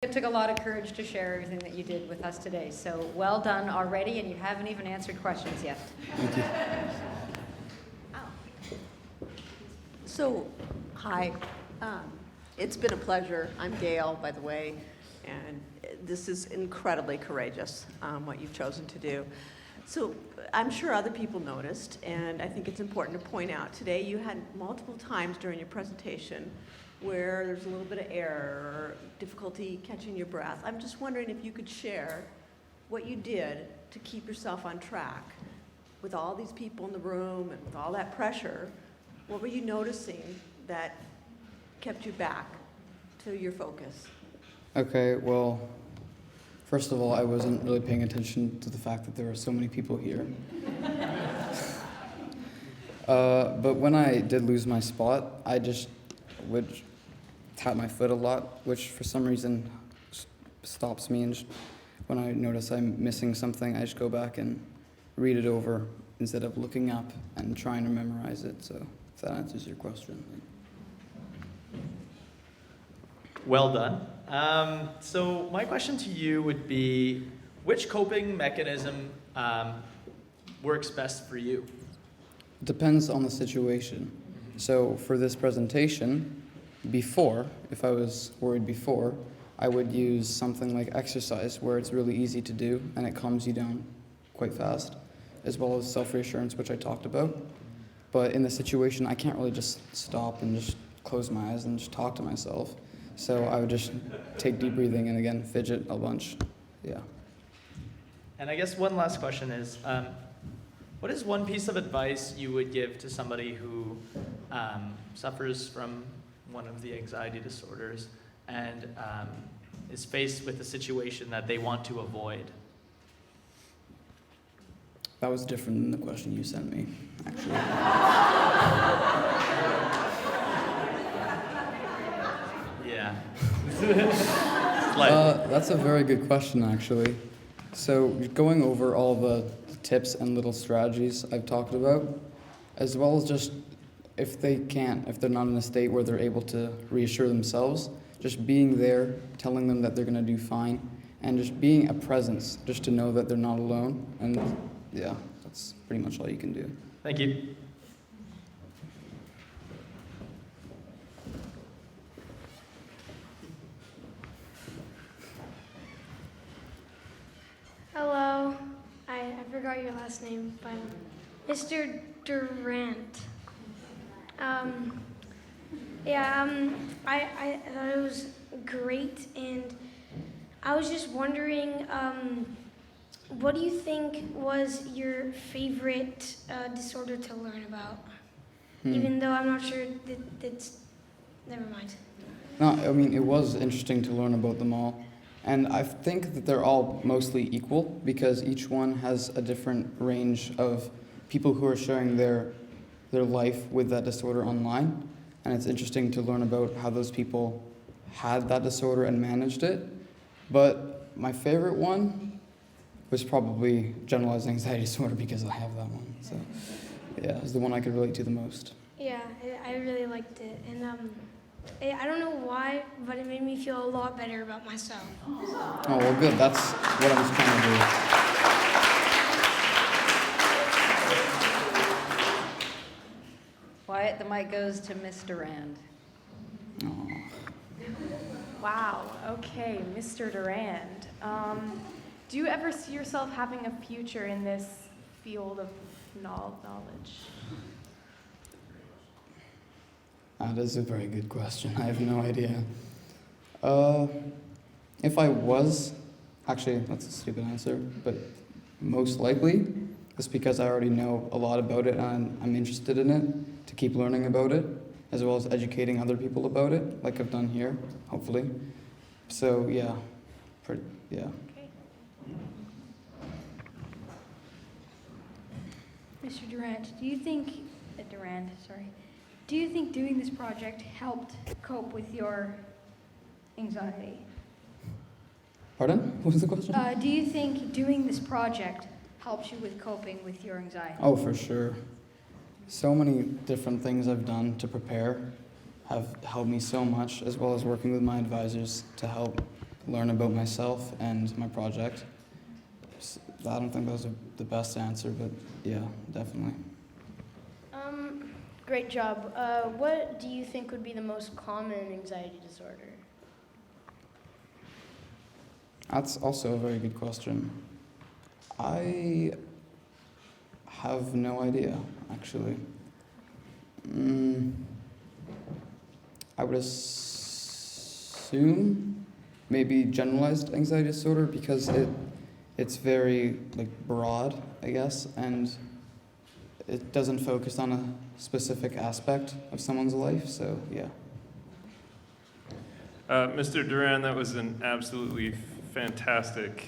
It took a lot of courage to share everything that you did with us today. So well done already, and you haven't even answered questions yet. Thank you. So, hi. It's been a pleasure. I'm Gail, by the way, and this is incredibly courageous, what you've chosen to do. So I'm sure other people noticed, and I think it's important to point out today you had multiple times during your presentation where there's a little bit of error or difficulty catching your breath. I'm just wondering if you could share what you did to keep yourself on track with all these people in the room and with all that pressure. What were you noticing that kept you back to your focus? Okay, well, first of all, I wasn't really paying attention to the fact that there were so many people here. But when I did lose my spot, I just would tap my foot a lot, which for some reason stops me. And just, when I notice I'm missing something, I just go back and read it over instead of looking up and trying to memorize it. So if that answers your question. Well done. So my question to you would be, which coping mechanism works best for you? Depends on the situation. So for this presentation, if I was worried before, I would use something like exercise where it's really easy to do and it calms you down quite fast, as well as self-reassurance, which I talked about. But in the situation, I can't really just stop and just close my eyes and just talk to myself. So I would just take deep breathing and again, fidget a bunch. Yeah. And I guess one last question is, what is one piece of advice you would give to somebody who suffers from one of the anxiety disorders and is faced with a situation that they want to avoid? That was different than the question you sent me, actually. Yeah. That's a very good question, actually. So going over all the tips and little strategies I've talked about, as well as just if they're not in a state where they're able to reassure themselves, just being there, telling them that they're going to do fine, and just being a presence, just to know that they're not alone. And yeah, that's pretty much all you can do. Thank you. Hello. I forgot your last name, but Mr. Durand. I thought it was great, and I was just wondering, what do you think was your favorite disorder to learn about? Even though I'm not sure that's, never mind. No, I mean, it was interesting to learn about them all. And I think that they're all mostly equal because each one has a different range of people who are sharing their life with that disorder online. And it's interesting to learn about how those people had that disorder and managed it. But my favorite one was probably generalized anxiety disorder because I have that one. So yeah, it's the one I could relate to the most. Yeah, I really liked it. And I don't know why, but it made me feel a lot better about myself. Oh, well, good. That's what I was trying to do. Wyatt, the mic goes to Miss Durand. Oh. Wow, okay, Mr. Durand. Do you ever see yourself having a future in this field of knowledge? That is a very good question. I have no idea. If I was, actually, that's a stupid answer, but most likely, it's because I already know a lot about it and I'm interested in it to keep learning about it, as well as educating other people about it, like I've done here, hopefully. So, yeah. Yeah. Okay. Mr. Durand, do you think doing this project helped cope with your anxiety? Pardon? What was the question? Do you think doing this project helps you with coping with your anxiety? Oh, for sure. So many different things I've done to prepare have helped me so much, as well as working with my advisors to help learn about myself and my project. I don't think those are the best answer, but yeah, definitely. Great job. What do you think would be the most common anxiety disorder? That's also a very good question. I have no idea, actually. I would assume maybe generalized anxiety disorder because it's very broad, I guess, and it doesn't focus on a specific aspect of someone's life, so yeah. Mr. Durand, that was an absolutely fantastic,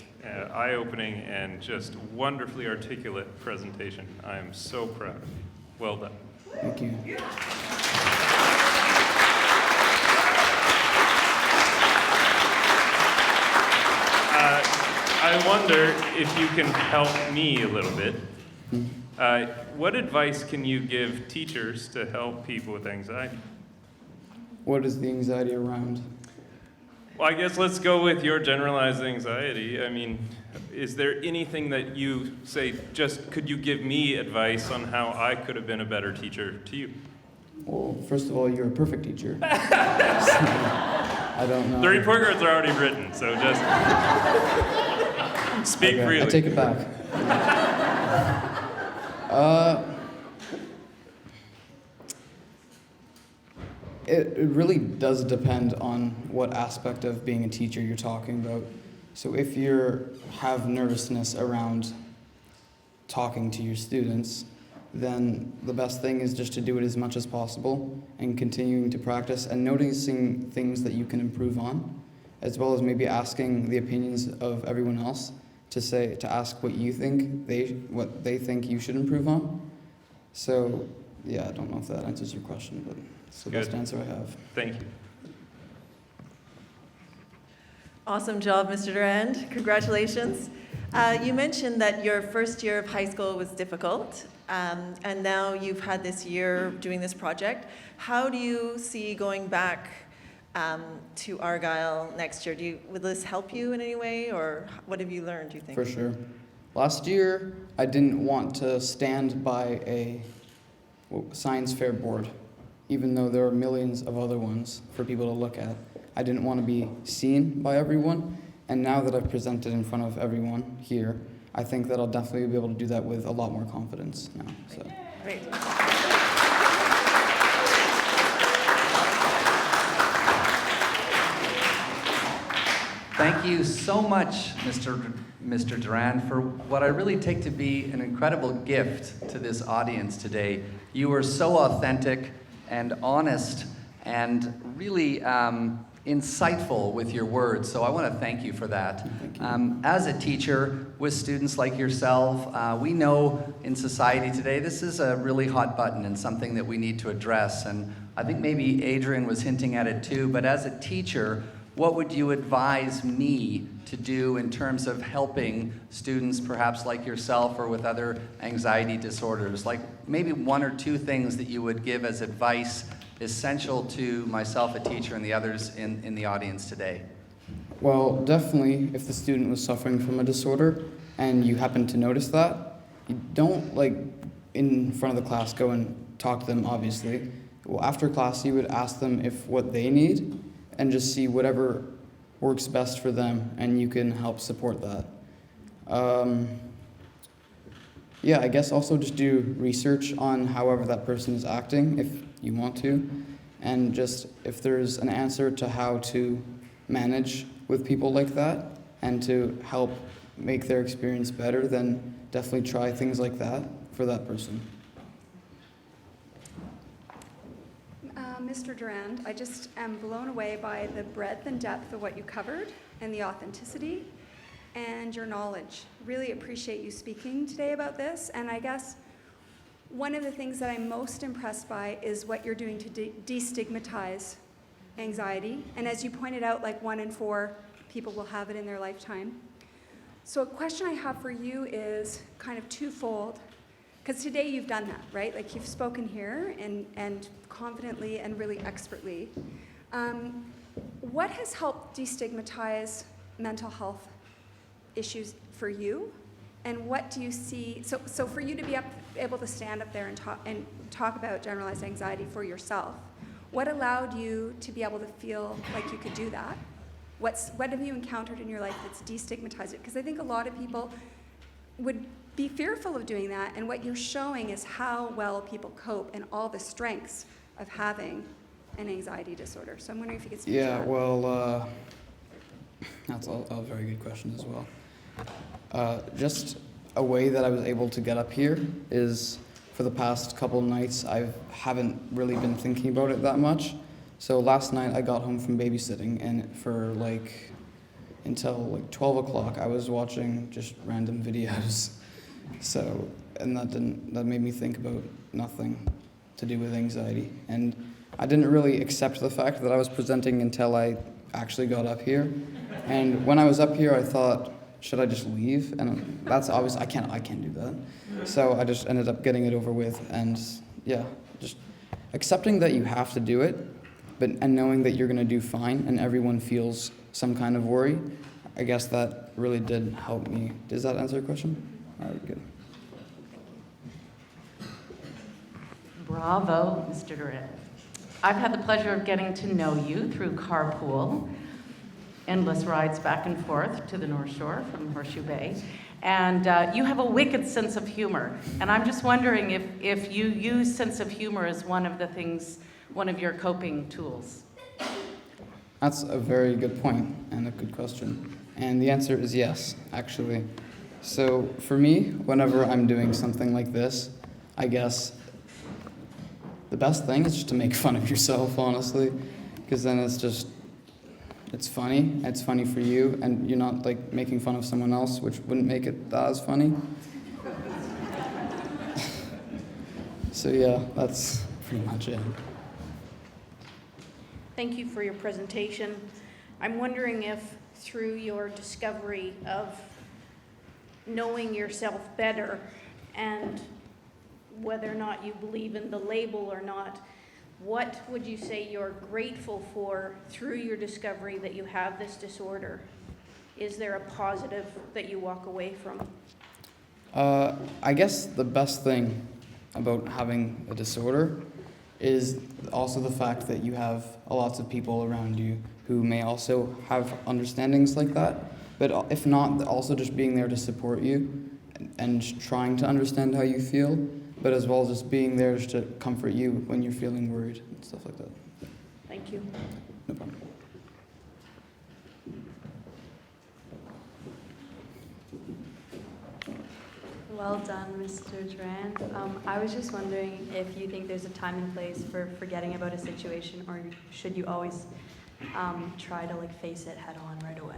eye-opening, and just wonderfully articulate presentation. I am so proud of you. Well done. Thank you. I wonder if you can help me a little bit. What advice can you give teachers to help people with anxiety? What is the anxiety around? Well, I guess let's go with your generalized anxiety. I mean, is there anything that you say, just could you give me advice on how I could have been a better teacher to you? Well, first of all, you're a perfect teacher. So, I don't know. The report cards are already written, so just speak Okay, freely. I take it back. It really does depend on what aspect of being a teacher you're talking about. So if you have nervousness around talking to your students, then the best thing is just to do it as much as possible and continuing to practice and noticing things that you can improve on, as well as maybe asking the opinions of everyone else to ask what you think what they think you should improve on. So yeah, I don't know if that answers your question, but it's the best answer I have. Thank you. Awesome job, Mr. Durand. Congratulations. You mentioned that your first year of high school was difficult, and now you've had this year doing this project. How do you see going back to Argyle next year? Will this help you in any way, or what have you learned, do you think? For sure. Last year, I didn't want to stand by a science fair board, even though there are millions of other ones for people to look at. I didn't want to be seen by everyone, and now that I've presented in front of everyone here, I think that I'll definitely be able to do that with a lot more confidence now. So. Great. Thank you so much, Mr. Durand, for what I really take to be an incredible gift to this audience today. You were so authentic and honest and really insightful with your words, so I want to thank you for that. As a teacher with students like yourself, we know in society today this is a really hot button and something that we need to address, and I think maybe Adrian was hinting at it too, but as a teacher, what would you advise me to do in terms of helping students perhaps like yourself or with other anxiety disorders? Like maybe one or two things that you would give as advice essential to myself, a teacher, and the others in the audience today. Well, definitely, if the student was suffering from a disorder and you happen to notice that, you don't, in front of the class, go and talk to them, obviously. Well, after class, you would ask them what they need and just see whatever works best for them, and you can help support that. Yeah, I guess also just do research on however that person is acting, if you want to, and just if there's an answer to how to manage with people like that and to help make their experience better, then definitely try things like that for that person. Mr. Durand, I just am blown away by the breadth and depth of what you covered and the authenticity and your knowledge. Really appreciate you speaking today about this. And I guess one of the things that I'm most impressed by is what you're doing to destigmatize anxiety. And as you pointed out, 1 in 4 people will have it in their lifetime. So a question I have for you is kind of twofold. Because today you've done that, right? You've spoken here and confidently and really expertly. what has helped destigmatize mental health issues for you? And what do you see, so for you to be able to stand up there and talk about generalized anxiety for yourself, what allowed you to be able to feel like you could do that? What have you encountered in your life that's destigmatized it? Because I think a lot of people would be fearful of doing that, and what you're showing is how well people cope and all the strengths of having an anxiety disorder. So I'm wondering if you could speak to that. Yeah, well, that's a very good question as well. Just a way that I was able to get up here is for the past couple nights, I haven't really been thinking about it that much. So last night I got home from babysitting, and for until 12 o'clock I was watching just random videos. So, and that made me think about nothing to do with anxiety. And I didn't really accept the fact that I was presenting until I actually got up here. And when I was up here, I thought, should I just leave? And that's obvious, I can't do that. So I just ended up getting it over with, and yeah, just accepting that you have to do it, and knowing that you're gonna do fine, and everyone feels some kind of worry. I guess that really did help me. Does that answer your question? All right, good. Bravo, Mr. Durand. I've had the pleasure of getting to know you through carpool, endless rides back and forth to the North Shore from Horseshoe Bay. And you have a wicked sense of humor. And I'm just wondering if you use sense of humor as one of your coping tools. That's a very good point and a good question. And the answer is yes, actually. So for me, whenever I'm doing something like this, I guess the best thing is just to make fun of yourself, honestly, because then it's funny. It's funny for you, and you're not making fun of someone else, which wouldn't make it that as funny. So yeah, that's pretty much it. Thank you for your presentation. I'm wondering if through your discovery of knowing yourself better and whether or not you believe in the label or not, what would you say you're grateful for through your discovery that you have this disorder? Is there a positive that you walk away from? I guess the best thing about having a disorder is also the fact that you have lots of people around you who may also have understandings like that. But if not, also just being there to support you and trying to understand how you feel, but as well as just being there just to comfort you when you're feeling worried and stuff like that. Thank you. No problem. Well done, Mr. Durand. I was just wondering if you think there's a time and place for forgetting about a situation, or should you always try to face it head on right away?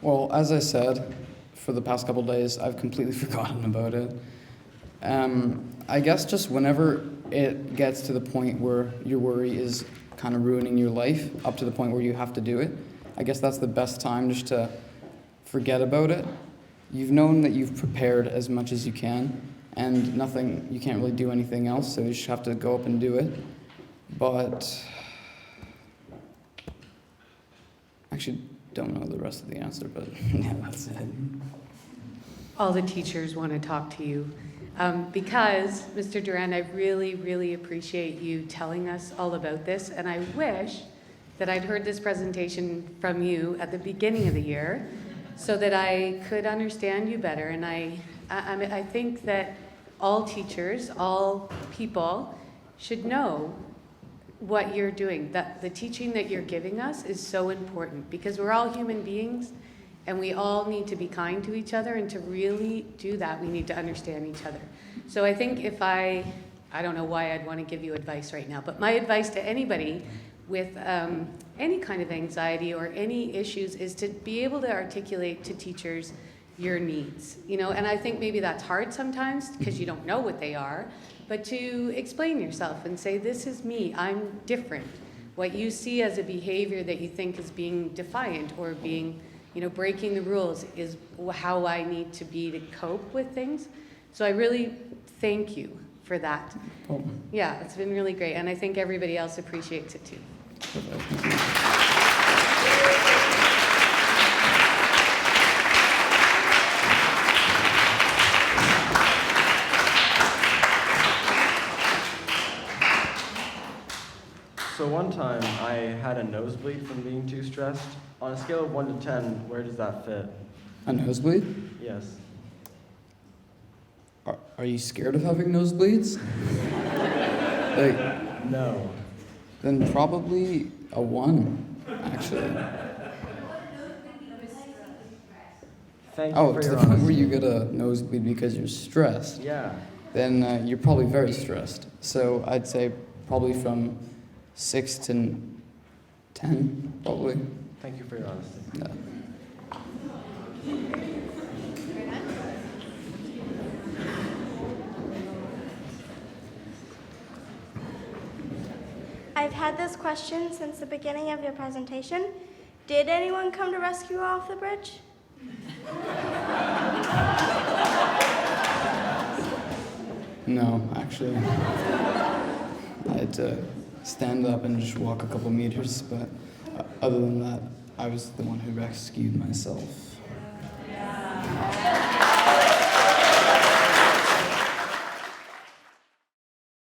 Well, as I said, for the past couple days, I've completely forgotten about it. I guess just whenever it gets to the point where your worry is kind of ruining your life, up to the point where you have to do it, I guess that's the best time just to forget about it. You've known that you've prepared as much as you can, and you can't really do anything else, so you just have to go up and do it. But actually, don't know the rest of the answer, but yeah, that's it. All the teachers want to talk to you. Because, Mr. Durand, I really, really appreciate you telling us all about this, and I wish that I'd heard this presentation from you at the beginning of the year so that I could understand you better. And I think that all teachers, all people should know what you're doing. That the teaching that you're giving us is so important, because we're all human beings and we all need to be kind to each other, and to really do that, we need to understand each other. So I think if I don't know why I'd want to give you advice right now, but my advice to anybody with any kind of anxiety or any issues is to be able to articulate to teachers your needs, and I think maybe that's hard sometimes because you don't know what they are, but to explain yourself and say, this is me, I'm different. What you see as a behavior that you think is being defiant or being, breaking the rules is how I need to be to cope with things. So I really thank you for that. Oh, Yeah, it's been really great, and I think everybody else appreciates it too. thank you. So one time I had a nosebleed from being too stressed. On a scale of 1 to 10, where does that fit? A nosebleed? Yes. Are you scared of having nosebleeds? Like, No. then probably a 1, actually. Thank you Oh, for to your the point honesty. where you get a nosebleed because you're stressed. Yeah. Then you're probably very stressed. So I'd say probably from 6 to 10, probably. Thank you for your honesty. Yeah. I've had this question since the beginning of your presentation. Did anyone come to rescue you off the bridge? No, actually. I had to stand up and just walk a couple meters, but other than that, I was the one who rescued myself.